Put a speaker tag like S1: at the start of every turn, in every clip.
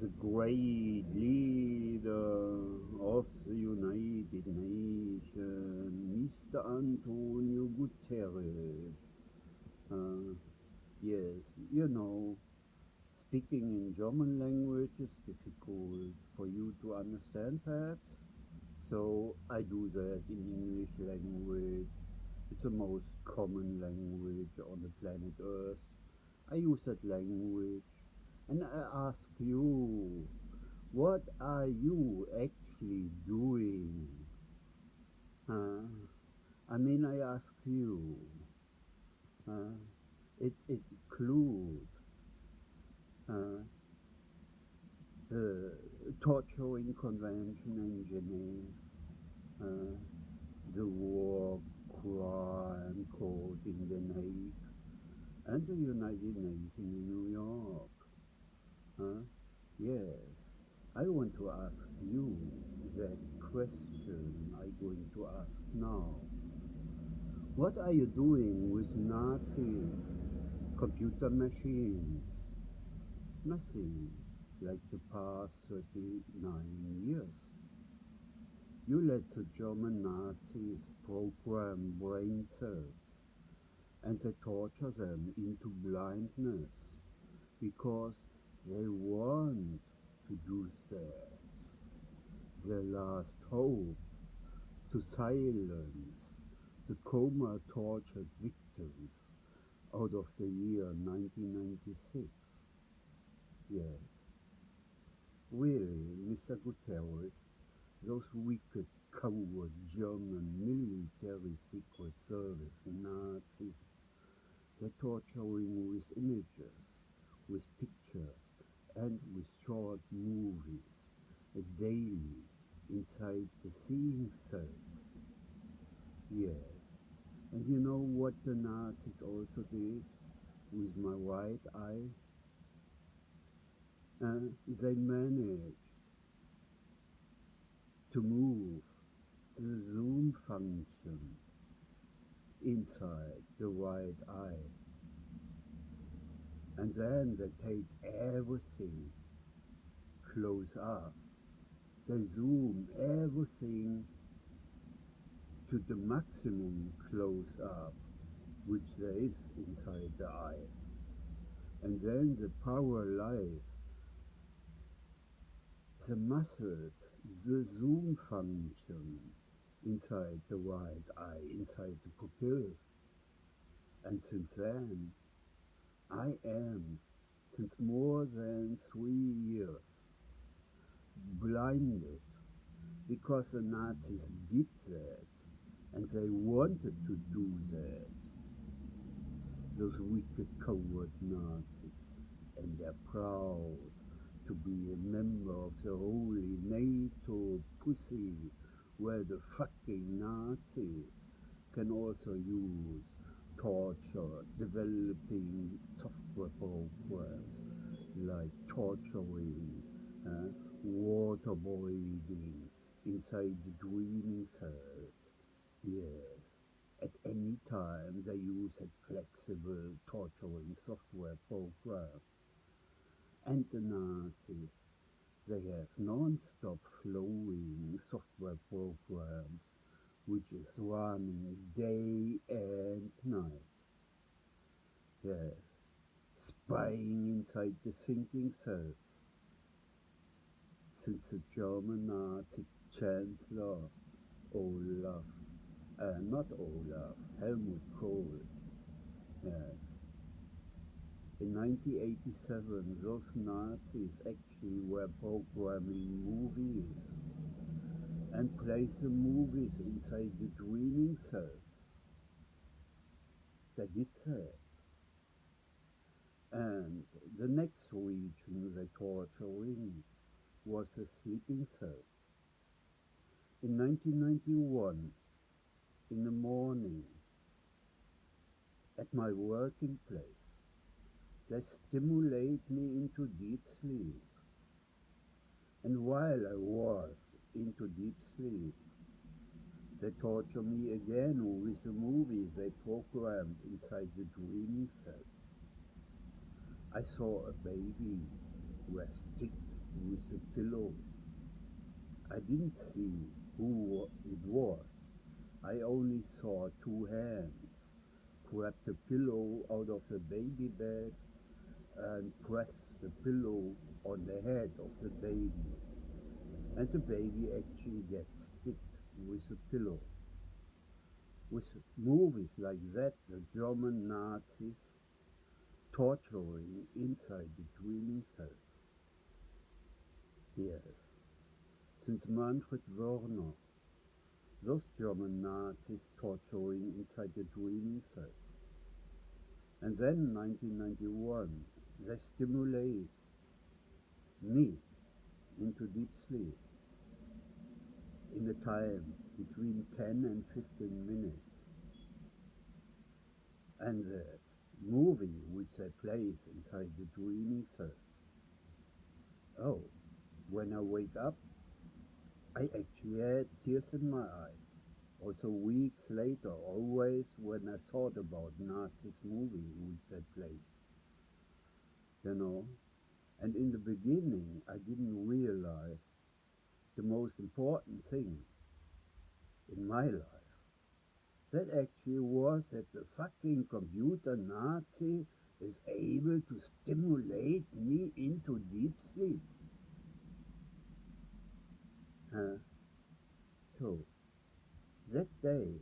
S1: the great leader of the United Nations, Mr. Antonio Guterres. Yes, speaking in German language is difficult for you to understand perhaps, so I do that in English language. It's the most common language on the planet Earth. I use that language and I ask you, what are you actually doing? I ask you. It includes the torturing convention in Geneva, the war crime court in Den Hague, and the United Nations in New York. Yes, I want to ask you that question I'm going to ask now. What are you doing with Nazis, computer machines? Nothing, like the past 39 years. You let the German Nazis program brain cells, and they torture them into blindness, because they want to do that. Their last hope to silence the coma tortured victims out of the year 1996. Yes. Really, Mr. Guterres, those wicked, coward German military secret service Nazis, they're torturing with images, with pictures, and with short movies, daily, inside the seeing self. Yes. And you know what the Nazis also did with my right eye? They managed to move the zoom function inside the right eye. And then they take everything close up. They zoom everything to the maximum close up, which there is inside the eye. And then the power lies. The muscles, the zoom function inside the right eye, inside the pupil. And since then, I am, since more than 3 years, blinded, because the Nazis did that, and they wanted to do that. Those wicked, coward Nazis, and they're proud to be a member of the holy NATO pussy, where the fucking Nazis can also use torture, developing software programs like torturing, waterboarding inside the dreaming cells. Yes, at any time they use a flexible torturing software program. And the Nazis, they have non-stop flowing software programs which is running day and night. Yes, spying inside the thinking cells. Since the German Nazi Chancellor Helmut Kohl, yes. In 1987, those Nazis actually were programming movies and placed the movies inside the dreaming cells. They did that. And the next region they torturing was the sleeping cells. In 1991, in the morning, at my working place, they stimulate me into deep sleep. And while I was into deep sleep, they torture me again with the movies they programmed inside the dreaming cells. I saw a baby wear sticks with a pillow. I didn't see who it was. I only saw two hands grab the pillow out of the baby bed and press the pillow on the head of the baby. And the baby actually gets sticked with the pillow. With movies like that, the German Nazis torturing inside the dreaming self. Yes, since Manfred Wörner, those German Nazis torturing inside the dreaming self. And then 1991, they stimulate me into deep sleep in the time between 10 and 15 minutes. And the movie which they place inside the dreaming self. Oh, when I wake up, I actually had tears in my eyes. Also weeks later, always when I thought about Nazis movie which they place. You know, and in the beginning I didn't realize the most important thing in my life. That actually was that the fucking computer Nazi is able to stimulate me into deep sleep. So, that day,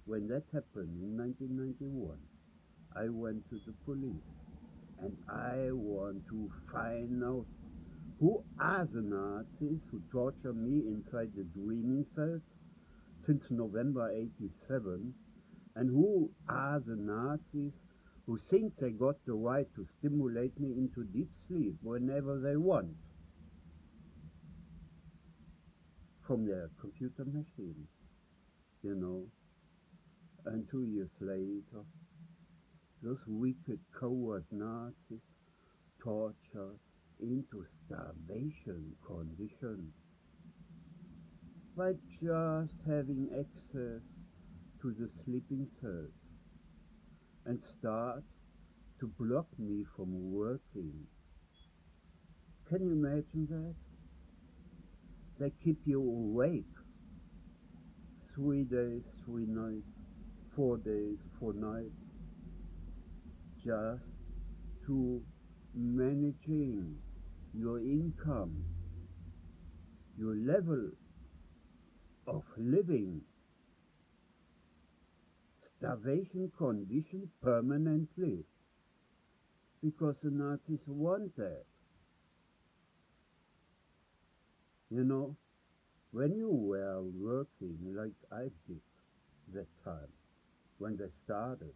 S1: when that happened in 1991, I went to the police and I want to find out who are the Nazis who torture me inside the dreaming cells since November 87, and who are the Nazis who think they got the right to stimulate me into deep sleep whenever they want from their computer machine, you know. And 2 years later, those wicked coward Nazis torture into starvation conditions by just having access to the sleeping cells and start to block me from working. Can you imagine that? They keep you awake 3 days, 3 nights, 4 days, 4 nights, just to managing your income, your level of living, starvation condition permanently, because the Nazis want that. You know, when you were working like I did that time, when they started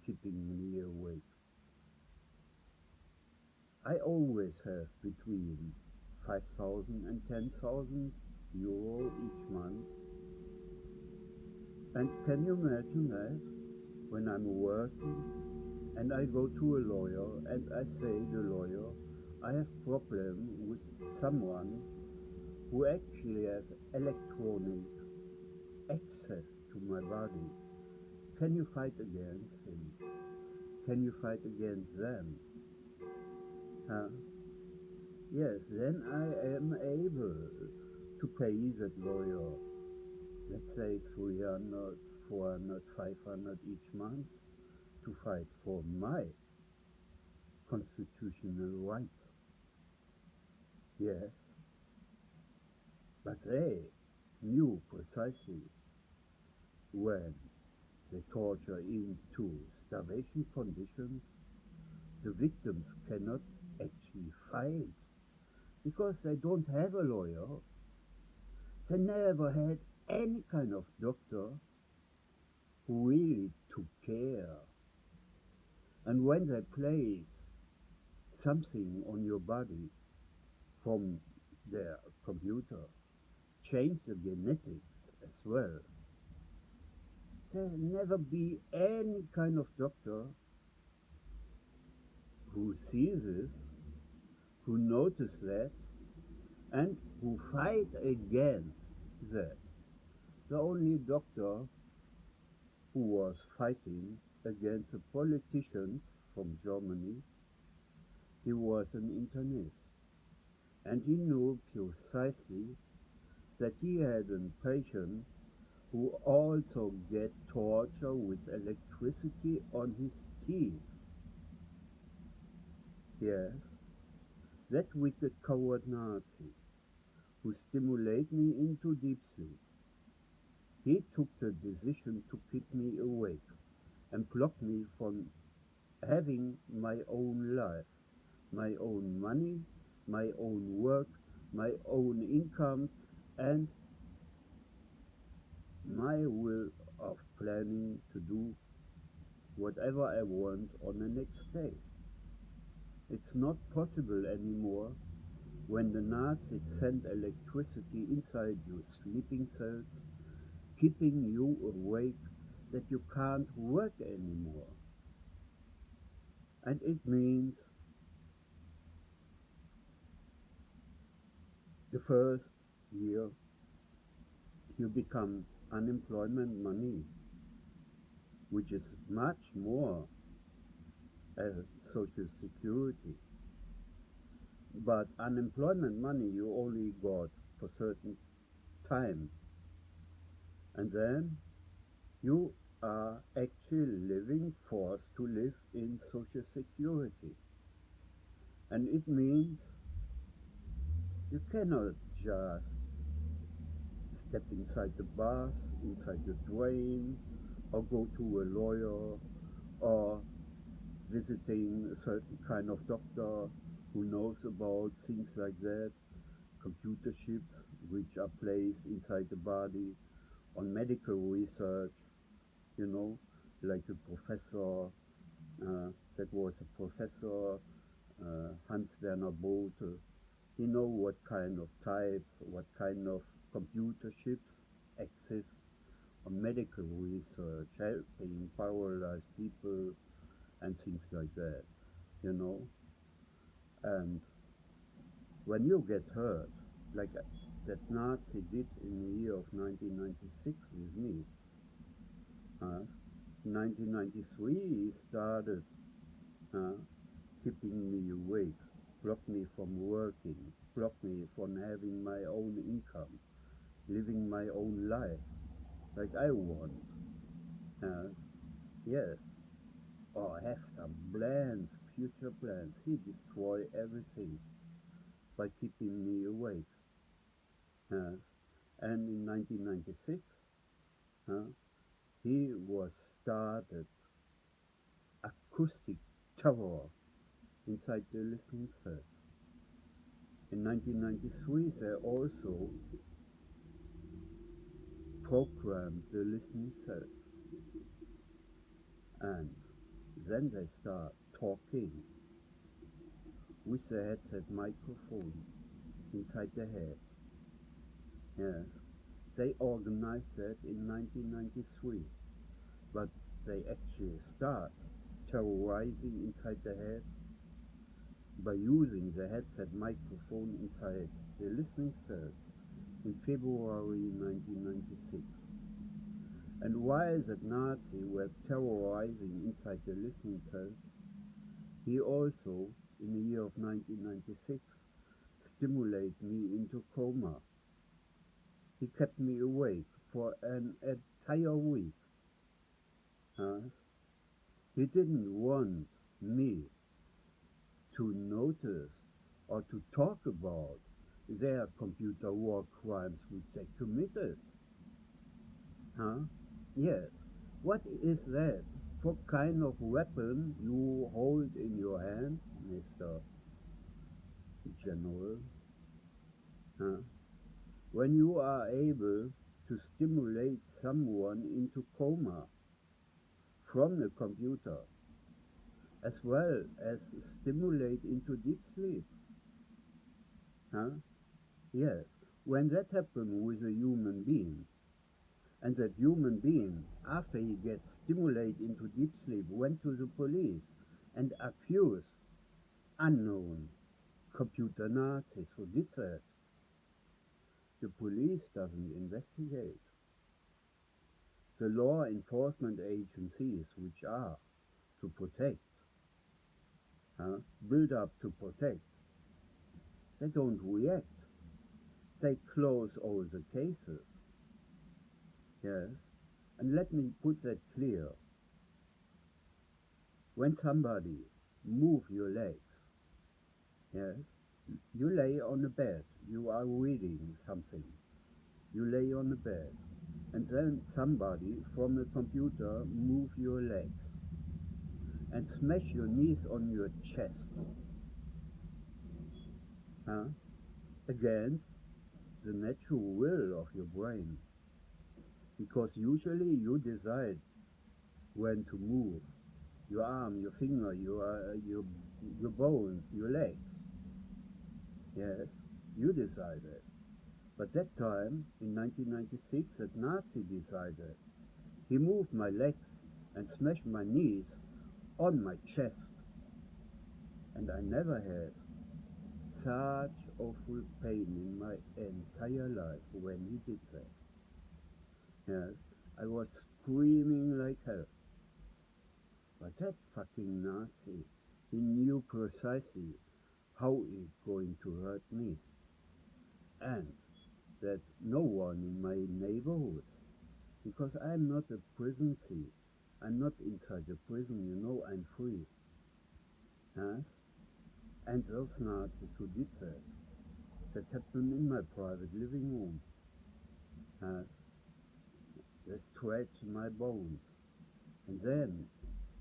S1: keeping me awake, I always have between 5,000 and 10,000 euro each month. And can you imagine that? When I'm working and I go to a lawyer and I say to the lawyer, I have problem with someone who actually has electronic access to my body. Can you fight against him? Can you fight against them? Yes, then I am able to pay that lawyer, let's say 300, 400, 500 each month to fight for my constitutional rights. Yes, but they knew precisely when they torture into starvation conditions, the victims cannot actually fight because they don't have a lawyer. They never had any kind of doctor who really took care. And when they place something on your body from their computer, change the genetics as well, there never be any kind of doctor who sees this, who notices that, and who fight against that. The only doctor who was fighting against the politicians from Germany, he was an internist. and he knew precisely that he had a patient who also get torture with electricity on his teeth. Yes, that wicked coward Nazi, who stimulate me into deep sleep. He took the decision to keep me awake and block me from having my own life, my own money, my own work, my own income, and my will of planning to do whatever I want on the next day. It's not possible anymore when the Nazis send electricity inside your sleeping cells, keeping you awake, that you can't work anymore. And it means the first year you become unemployment money, which is much more as social security. But unemployment money you only got for certain time. And then you are actually forced to live in social security. And it means you cannot just step inside the bus, inside the train, or go to a lawyer, or visiting a certain kind of doctor who knows about things like that, computer chips which are placed inside the body, on medical research, like a professor, that was a professor, Hans Werner Bothe. He know what kind of types, what kind of computer chips exist on medical research, helping paralyzed people and things like that, And when you get hurt, like that Nazi did in the year of 1996 with me, 1993 he started keeping me awake, blocked me from working, blocked me from having my own income, living my own life like I want. Yes, or have some plans, future plans. He destroyed everything by keeping me awake. And in 1996, he was started acoustic terror inside the listening cells. In 1993, they also programmed the listening cells. And then they start talking with the headset microphone inside the head. Yes, they organized that in 1993, but they actually start terrorizing inside the head by using the headset microphone inside the listening cells in February 1996. And while the Nazi were terrorizing inside the listening cells, he also, in the year of 1996, stimulated me into coma. He kept me awake for an entire week. He didn't want me to notice or to talk about their computer war crimes which they committed. Yes. What is that? What kind of weapon you hold in your hand, Mr. General? When you are able to stimulate someone into coma from the computer, as well as stimulate into deep sleep. Yes. When that happens with a human being, and that human being, after he gets stimulated into deep sleep, went to the police and accused unknown computer Nazis who did that, the police doesn't investigate. The law enforcement agencies, which are to protect, build up to protect, They don't react. They close all the cases. Yes, and let me put that clear. When somebody move your legs, yes, you lay on the bed, you are reading something, you lay on the bed, and then somebody from the computer move your legs and smash your knees on your chest, against the natural will of your brain, because usually you decide when to move your arm, your finger, your bones, your legs. Yes, you decided. But that time, in 1996, that Nazi decided. He moved my legs and smashed my knees on my chest. And I never had such awful pain in my entire life when he did that. Yes, I was screaming like hell. But that fucking Nazi, he knew precisely how it's going to hurt me. And that no one in my neighborhood, because I'm not a prison thief, I'm not inside the prison, you know, I'm free. Yes? And those Nazis who did that happened in my private living room. Yes? They stretched my bones. And then,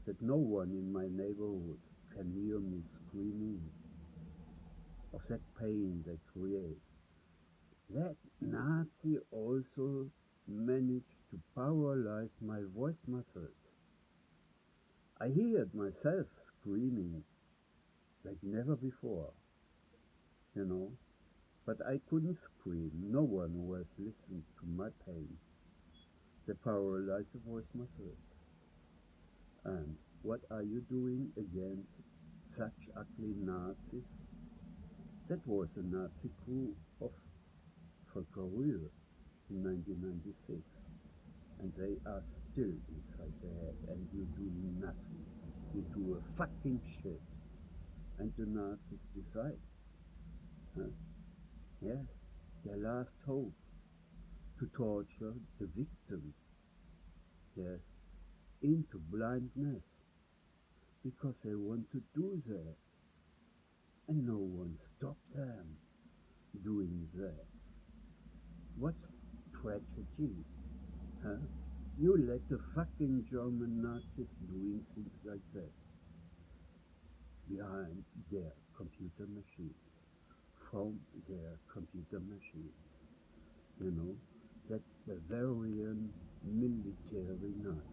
S1: that no one in my neighborhood can hear me screaming of that pain they create. That Nazi also managed to paralyze my voice muscles. I heard myself screaming like never before, you know, but I couldn't scream. No one was listening to my pain. They paralyzed the voice muscles. And what are you doing against such ugly Nazis? That was the Nazi coup of Vertuschung in 1996. And they are still inside the head, and you do nothing. You do a fucking shit. And the Nazis decide, yes, their last hope, to torture the victim, yes, into blindness, because they want to do that. And no one stopped them doing that. What tragedy, You let the fucking German Nazis doing things like that behind their computer machines, from their computer machines. You know, that Bavarian military Nazis.